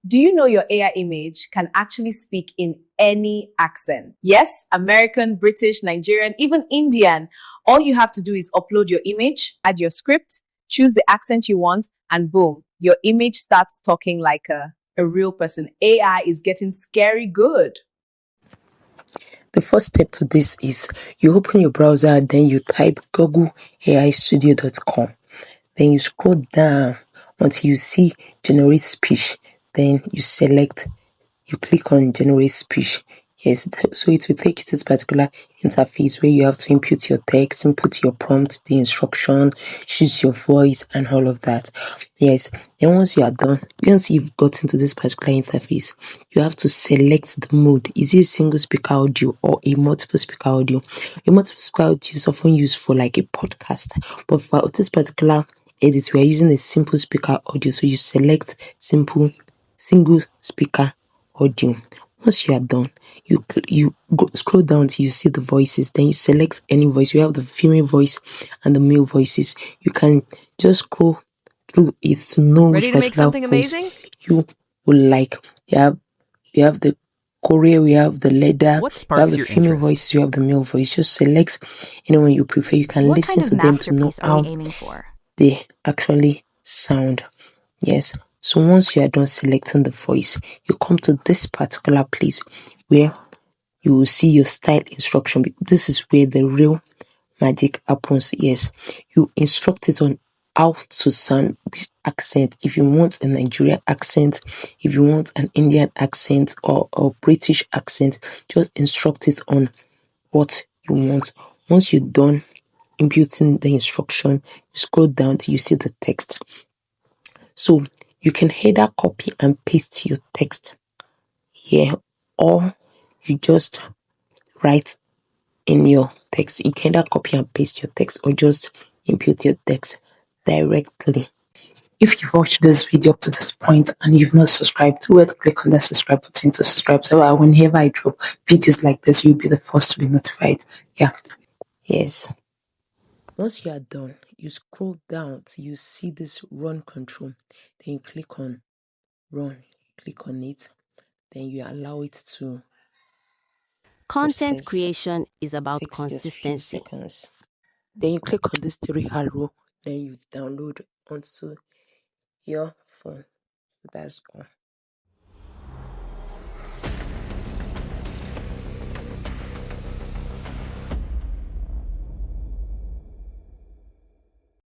Do you know your AI image can actually speak in any accent? Yes, American, British, Nigerian, even Indian. All you have to do is upload your image, add your script, choose the accent you want, and boom, your image starts talking like a real person. AI is getting scary good. The first step to this is you open your browser, then you type googleaistudio.com. Then you scroll down until you see generate speech. Then you click on generate speech. Yes, so it will take you to this particular interface where you have to input your text, input your prompt, the instruction, choose your voice, and all of that. Yes, then once you've gotten to this particular interface, you have to select the mode. Is it a single speaker audio or a multiple speaker audio? A multiple speaker audio is often used for like a podcast, but for this particular edit, we are using a simple speaker audio. So you select single speaker audio. Once you are done, scroll down till you see the voices. Then you select any voice. We have the female voice and the male voices. You can just scroll through it to know Ready which to make particular something voice amazing? you would like. We have the Korea, we have the leather, What we have sparks the your female interest? voice, you have the male voice. Just select anyone you prefer. You can What listen kind of to them to know masterpiece are we how aiming for? they actually sound. Yes. So once you are done selecting the voice, you come to this particular place where you will see your style instruction. This is where the real magic happens. Yes. You instruct it on how to sound, which accent. If you want a Nigerian accent, if you want an Indian accent or a British accent, just instruct it on what you want. Once you're done inputting the instruction, you scroll down till you see the text. So you can either copy and paste your text here, or you just write in your text. You can either copy and paste your text or just input your text directly. If you've watched this video up to this point and you've not subscribed, do it, click on that subscribe button to subscribe so that whenever I drop videos like this, you'll be the first to be notified. Yeah. Yes. Once you are done, you scroll down till you see this run control. Then you click on run, click on it, then you allow it to Content process. creation is about Takes just few consistency. seconds. Then you click on this three arrow, then you download onto your phone. That's all.